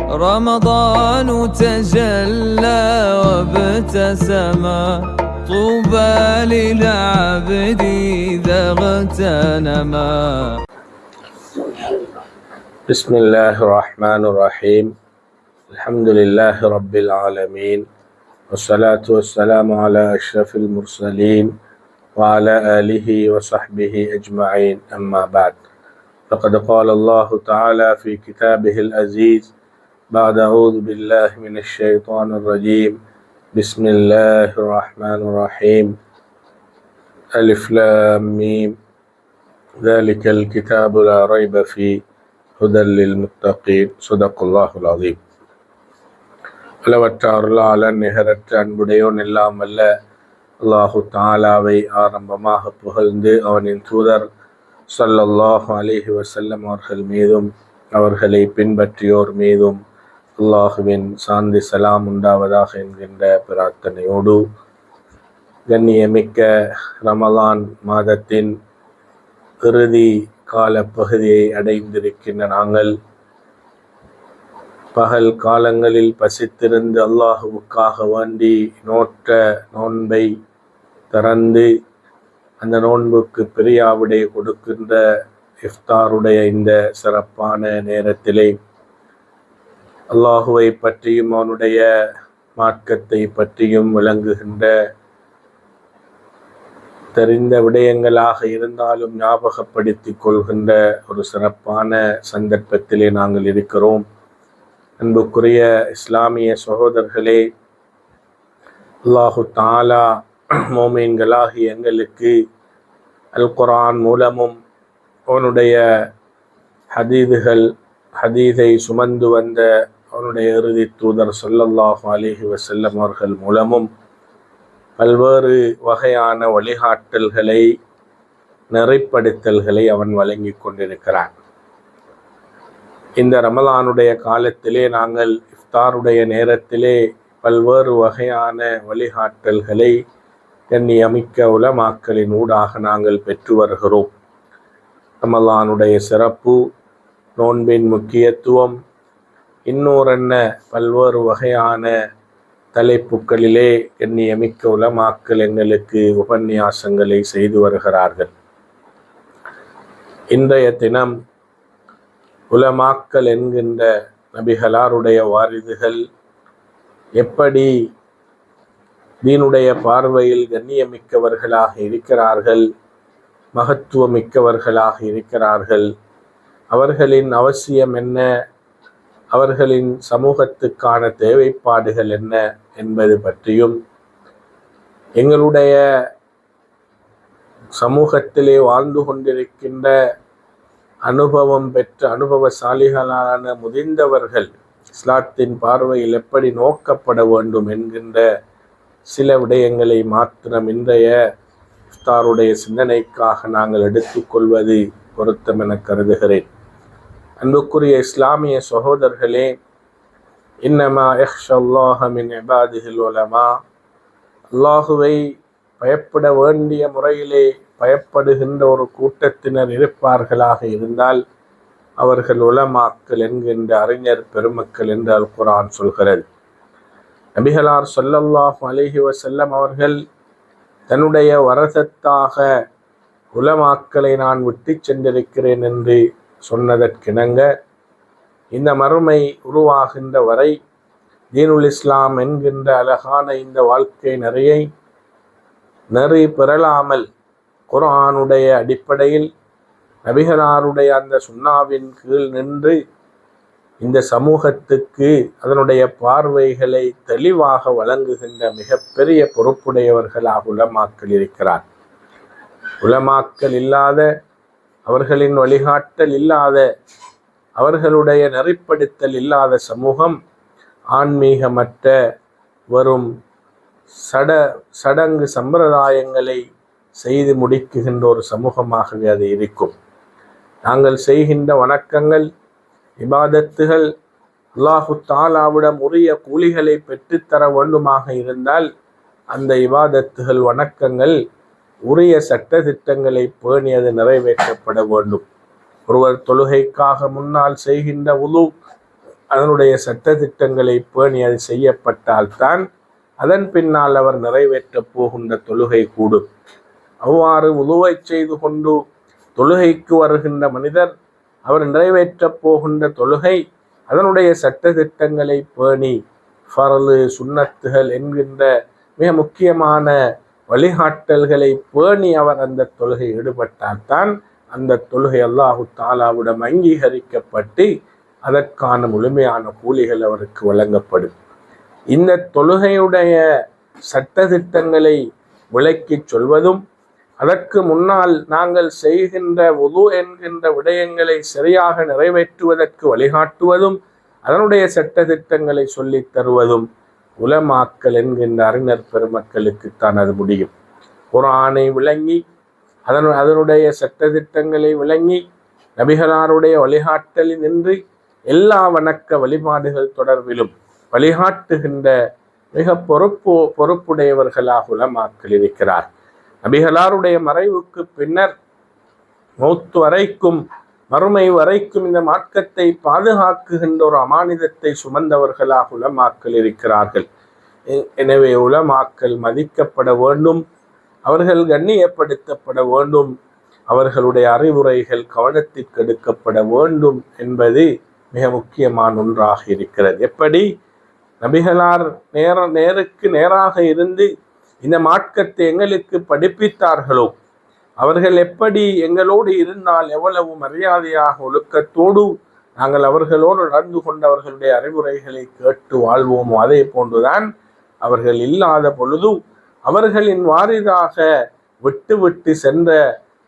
رمضان تجلى وابتسما طوبى للعبد إذا اغتنما. بسم الله الرحمن الرحيم. الحمد لله رب العالمين، والصلاة والسلام على أشرف المرسلين وعلى آله وصحبه أجمعين، أما بعد. فقد قال الله تعالى في كتابه العزيز بعد أعوذ بالله من الشيطان الرجيم بسم الله الرحمن الرحيم ألف لام ميم ذلك الكتاب لا ريب فيه هدى للمتقين صدق الله العظيم. அளவற்ற அருளாளன் நிகரற்ற அன்புடையோன் எல்லாம் வல்ல அல்லாஹு தாலாவை ஆரம்பமாக புகழ்ந்து அவனின் தூதர் ஸல்லல்லாஹு அலைஹி வஸல்லம் அவர்கள் மீதும் அவர்களை பின்பற்றியோர் மீதும் அல்லாஹுவின் சாந்தி சலாம் உண்டாவதாக என்கின்ற பிரார்த்தனையோடு, கண்ணியமிக்க ரமலான் மாதத்தின் இறுதி கால பகுதியை அடைந்திருக்கின்ற நாங்கள் பகல் காலங்களில் பசித்திருந்து அல்லாஹுவுக்காக வேண்டி நோற்ற நோன்பை திறந்து அந்த நோன்புக்கு பிரியாவிடை கொடுக்கின்ற இஃப்தாருடைய இந்த சிறப்பான நேரத்திலே அல்லாஹுவை பற்றியும் அவனுடைய மார்க்கத்தை பற்றியும் விளங்குகின்ற தெரிந்த விடயங்களாக இருந்தாலும் ஞாபகப்படுத்திக் கொள்கின்ற ஒரு சிறப்பான சந்தர்ப்பத்திலே நாங்கள் இருக்கிறோம். அன்புக்குரிய இஸ்லாமிய சகோதரர்களே, அல்லாஹு தாலா மோமீன்களாகி எங்களுக்கு அல் குர்ஆன் மூலமும் அவனுடைய ஹதீதை சுமந்து வந்த அவனுடைய இறுதி தூதர் ஸல்லல்லாஹு அலைஹி வஸல்லம் அவர்கள் மூலமும் பல்வேறு வகையான வழிகாட்டல்களை நெறிப்படுத்தல்களை அவன் வழங்கி கொண்டிருக்கிறான். இந்த ரமலானுடைய காலத்திலே நாங்கள் இஃப்தாருடைய நேரத்திலே பல்வேறு வகையான வழிகாட்டல்களை கண்ணியமிக்க உலமாக்களின் ஊடாக நாங்கள் பெற்று வருகிறோம். ரமலானுடைய சிறப்பு, நோன்பின் முக்கியத்துவம், இன்னொரென்ன பல்வேறு வகையான தலைப்புகளிலே கண்ணியமிக்க உலமாக்கள் எங்களுக்கு உபன்யாசங்களை செய்து வருகிறார்கள். இன்றைய தினம் உலமாக்கள் என்கின்ற நபிகளாருடைய வாரிதுகள் எப்படி தீனுடைய பார்வையில் கண்ணியமிக்கவர்களாக இருக்கிறார்கள், மகத்துவமிக்கவர்களாக இருக்கிறார்கள், அவர்களின் அவசியம் என்ன, அவர்களின் சமூகத்துக்கான தேவைப்பாடுகள் என்ன என்பது பற்றியும், எங்களுடைய சமூகத்திலே வாழ்ந்து கொண்டிருக்கின்ற அனுபவம் பெற்ற அனுபவசாலிகளான முதிர்ந்தவர்கள் இஸ்லாத்தின் பார்வையில் எப்படி நோக்கப்பட வேண்டும் என்கின்ற சில விடயங்களை மாத்திரம் இன்றைய இஃப்தாருடைய சிந்தனைக்காக நாங்கள் எடுத்துக்கொள்வது பொருத்தம் என கருதுகிறேன். அன்புக்குரிய இஸ்லாமிய சகோதரர்களே, இன்னமா யக்ஷல்லாஹ மின் இபாதிஹில் உலமா, அல்லாஹுவை பயப்பட வேண்டிய முறையிலே பயப்படுகின்ற ஒரு கூட்டத்தினர் இருப்பார்களாக இருந்தால் அவர்கள் உலமாக்கள் என்கின்ற அறிஞர் பெருமக்கள் என்று அல் குர்ஆன் சொல்கிறது. நபிகளார் ஸல்லல்லாஹு அலைஹி வஸல்லம் அவர்கள் தன்னுடைய வரசத்தாக உலமாக்களை நான் விட்டு சென்றிருக்கிறேன் என்று சொன்னதற்கிணங்க இந்த மறுமை உருவாகின்ற வரை தீனுல் இஸ்லாம் என்கின்ற அழகான இந்த வாழ்க்கை நெறி பெறலாமல் குர்ஆனுடைய அடிப்படையில் நபிகளாருடைய அந்த சுன்னாவின் கீழ் நின்று இந்த சமூகத்துக்கு அதனுடைய பார்வைகளை தெளிவாக வழங்குகின்ற மிகப்பெரிய பொறுப்புடையவர்களாக உலமாக்கள் இருக்கிறார். உலமாக்கள் இல்லாத, அவர்களின் வழிகாட்டல் இல்லாத, அவர்களுடைய நெறிப்படுத்தல் இல்லாத சமூகம் ஆன்மீகமற்ற வெறும் சடங்கு சம்பிரதாயங்களை செய்து முடிக்குகின்ற ஒரு சமூகமாகவே அது இருக்கும். நாங்கள் செய்கின்ற வணக்கங்கள், இபாதத்துகள் அல்லாஹு தாலாவிடம் உரிய கூலிகளை பெற்றுத்தர வேண்டுமாக இருந்தால் அந்த இபாதத்துகள் வணக்கங்கள் உரிய சட்ட திட்டங்களை பேணி அது நிறைவேற்றப்பட வேண்டும். ஒருவர் தொழுகைக்காக முன்னால் செய்கின்ற உது அதனுடைய சட்டதிட்டங்களை பேணி அது செய்யப்பட்டால்தான் அதன் பின்னால் அவர் நிறைவேற்றப் போகின்ற தொழுகை கூடும். அவ்வாறு உதுவை செய்து கொண்டு தொழுகைக்கு வருகின்ற மனிதர் அவர் நிறைவேற்றப் போகின்ற தொழுகை அதனுடைய சட்டதிட்டங்களை பேணி ஃபர்லு சுன்னத்துகள் என்கின்ற மிக முக்கியமான வழிகாட்டல்களை பேணி அவர் அந்த தொழுகை ஈடுபட்டால்தான் அந்த தொழுகை அல்லாஹு தாலாவிடம் அங்கீகரிக்கப்பட்டு அதற்கான முழுமையான கூலிகள் அவருக்கு வழங்கப்படும். இந்த தொழுகையுடைய சட்டதிட்டங்களை விளக்கி சொல்வதும் அதற்கு முன்னால் நாங்கள் செய்கின்ற உது என்கின்ற விடயங்களை சரியாக நிறைவேற்றுவதற்கு வழிகாட்டுவதும் அதனுடைய சட்டதிட்டங்களை சொல்லித் தருவதும் உலமாக்கல் என்கின்ற அறிஞர் பெருமக்களுக்குத்தான் அது முடியும். குர்ஆனை விளங்கி அதனுடைய சட்டதிட்டங்களை விளங்கி நபிகளாருடைய வழிகாட்டலில் நின்று எல்லா வணக்க வழிபாடுகள் தொடர்பிலும் வழிகாட்டுகின்ற மிக பொறுப்புடையவர்களாக உலமாக்கள் இருக்கிறார். நபிகளாருடைய மறைவுக்கு பின்னர் மௌத்து வரைக்கும் மறுமை வரைக்கும் இந்த மார்க்கத்தை பாதுகாக்குகின்ற ஒரு அமானிதத்தை சுமந்தவர்களாக உலமாக்கள் இருக்கிறார்கள். எனவே உலமாக்கள் மதிக்கப்பட வேண்டும், அவர்கள் கண்ணியப்படுத்தப்பட வேண்டும், அவர்களுடைய அறிவுரைகள் கவனத்திற்கு எடுக்கப்பட வேண்டும் என்பது மிக முக்கியமான ஒன்றாக இருக்கிறது. எப்படி நபிகளார் நேருக்கு நேராக இருந்து இந்த மார்க்கத்தை எங்களுக்கு படிப்பித்தார்களோ, அவர்கள் எப்படி எங்களோடு இருந்தால் எவ்வளவு மரியாதையாக ஒழுக்கத்தோடு நாங்கள் அவர்களோடு நடந்து கொண்டவர்களுடைய அறிவுரைகளை கேட்டு வாழ்வோமோ அதே போன்றுதான் அவர்கள் இல்லாத பொழுது அவர்களின் வாரிதாக விட்டு சென்ற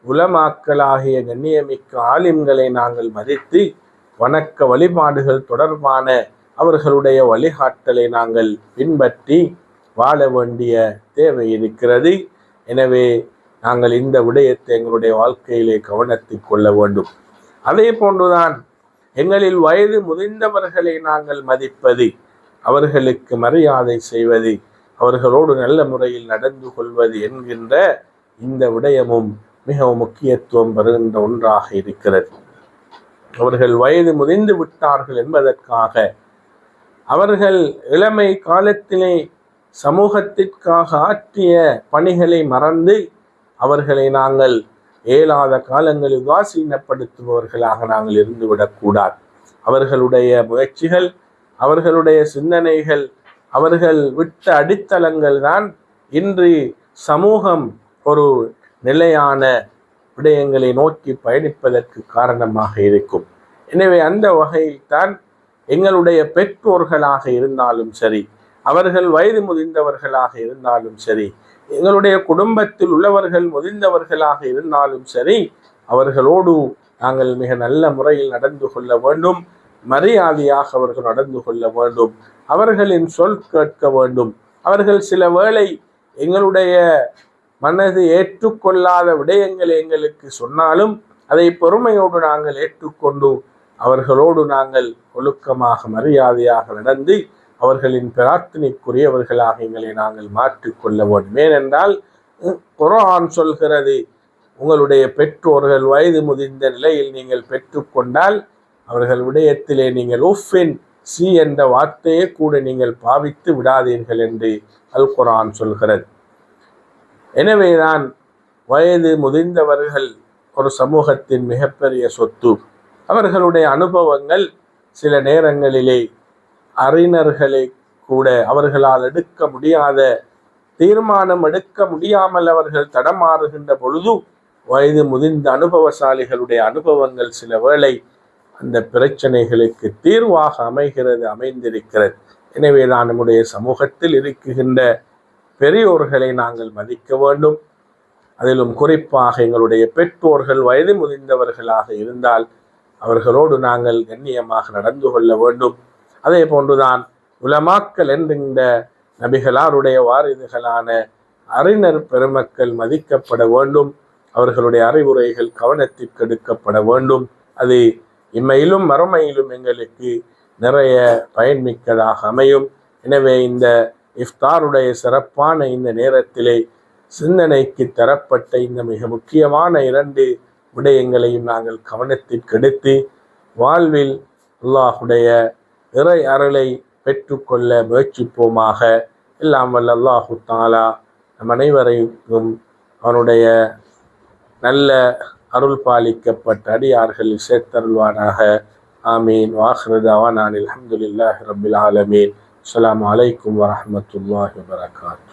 உலமாக்களாகிய கண்ணியமிக்க ஆலிம்களை நாங்கள் மதித்து வணக்க வழிபாடுகள் தொடர்பான அவர்களுடைய வழிகாட்டலை நாங்கள் பின்பற்றி வாழ வேண்டிய தேவை இருக்கிறது. எனவே நாங்கள் இந்த விடயத்தை எங்களுடைய வாழ்க்கையிலே கவனத்தில் கொள்ள வேண்டும். அதே போன்றுதான் எங்களில் வயது முதிர்ந்தவர்களை நாங்கள் மதிப்பது, அவர்களுக்கு மரியாதை செய்வது, அவர்களோடு நல்ல முறையில் நடந்து கொள்வது என்கின்ற இந்த விடயமும் மிகவும் முக்கியத்துவம் பெறுகின்ற ஒன்றாக இருக்கிறது. அவர்கள் வயது முதிர்ந்து விட்டார்கள் என்பதற்காக அவர்கள் இளமை காலத்திலே சமூகத்திற்காக ஆற்றிய பணிகளை மறந்து அவர்களை நாங்கள் இயலாத காலங்களில் உதாசீனப்படுத்துபவர்களாக நாங்கள் இருந்துவிடக்கூடாது. அவர்களுடைய முயற்சிகள், அவர்களுடைய சிந்தனைகள், அவர்கள் விட்ட அடித்தளங்கள் தான் இன்று சமூகம் ஒரு நிலையான விடயங்களை நோக்கி பயணிப்பதற்கு காரணமாக இருக்கும். எனவே அந்த வகையில் தான் எங்களுடைய பெற்றோர்களாக இருந்தாலும் சரி, அவர்கள் வயது முதிர்ந்தவர்களாக இருந்தாலும் சரி, எங்களுடைய குடும்பத்தில் உள்ளவர்கள் முதிர்ந்தவர்களாக இருந்தாலும் சரி, அவர்களோடு நாங்கள் மிக நல்ல முறையில் நடந்து கொள்ள வேண்டும், மரியாதையாக அவர்கள் நடந்து கொள்ள வேண்டும், அவர்களின் சொல் கேட்க வேண்டும். அவர்கள் சில வேளை எங்களுடைய மனது ஏற்றுக்கொள்ளாத விடயங்களை எங்களுக்கு சொன்னாலும் அதை பொறுமையோடு நாங்கள் ஏற்றுக்கொண்டு அவர்களோடு நாங்கள் ஒழுக்கமாக மரியாதையாக நடந்து அவர்களின் பிரார்த்தனைக்குரியவர்களாக எங்களை நாங்கள் மாற்றிக்கொள்ள வேண்டும். ஏனென்றால் குர்ஆன் சொல்கிறது, உங்களுடைய பெற்றோர்கள் வயது முதிர்ந்த நிலையில் நீங்கள் பெற்றுக்கொண்டால் அவர்கள் விடயத்திலே நீங்கள் உஃபின் சி என்ற வார்த்தையை கூட நீங்கள் பாவித்து விடாதீர்கள் என்று அல் குர்ஆன் சொல்கிறது. எனவேதான் வயது முதிர்ந்தவர்கள் ஒரு சமூகத்தின் மிகப்பெரிய சொத்து. அவர்களுடைய அனுபவங்கள் சில நேரங்களிலே அறிஞர்களை கூட அவர்களால் எடுக்க முடியாத தீர்மானம் எடுக்க முடியாமல் அவர்கள் தடமாறுகின்ற பொழுது வயது முதிர்ந்த அனுபவசாலிகளுடைய அனுபவங்கள் சில வேளை அந்த பிரச்சனைகளுக்கு தீர்வாக அமைந்திருக்கிறது. எனவே தான் நம்முடைய சமூகத்தில் இருக்குகின்ற பெரியோர்களை நாங்கள் மதிக்க வேண்டும். அதிலும் குறிப்பாக எங்களுடைய பெற்றோர்கள் வயது முதிர்ந்தவர்களாக இருந்தால் அவர்களோடு நாங்கள் கண்ணியமாக நடந்து கொள்ள வேண்டும். அதே போன்றுதான் உலமாக்கல் என்கின்ற நபிகளாருடைய வாரிசுகளான அறிஞர் பெருமக்கள் மதிக்கப்பட வேண்டும். அவர்களுடைய அறிவுரைகள் கவனத்திற்கு எடுக்கப்பட வேண்டும். அது இம்மையிலும் மறுமையிலும் எங்களுக்கு நிறைய பயன்மிக்கதாக அமையும். எனவே இந்த இஃப்தாருடைய சிறப்பான இந்த நேரத்திலே சிந்தனைக்கு தரப்பட்ட இந்த மிக முக்கியமான 2 விடயங்களையும் நாங்கள் கவனத்திற்கு எடுத்து வாழ்வில் அல்லாஹுடைய இறை அருளை பெற்றுக்கொள்ள முயற்சிப்போமாக. எல்லாம் வல்ல அல்லாஹு தஆலா நம் அனைவரையும் அவனுடைய நல்ல அருள் பாலிக்கப்பட்ட அடியார்களில் சேர்த்தருள்வானாக. ஆமீன். வாஹிரு தஅவானா அல்ஹம்துலில்லாஹி ரப்பில் ஆலமீன். அஸ்ஸலாமு அலைக்கும் வரஹ்மத்துல்லாஹி வபரகாத்துஹு.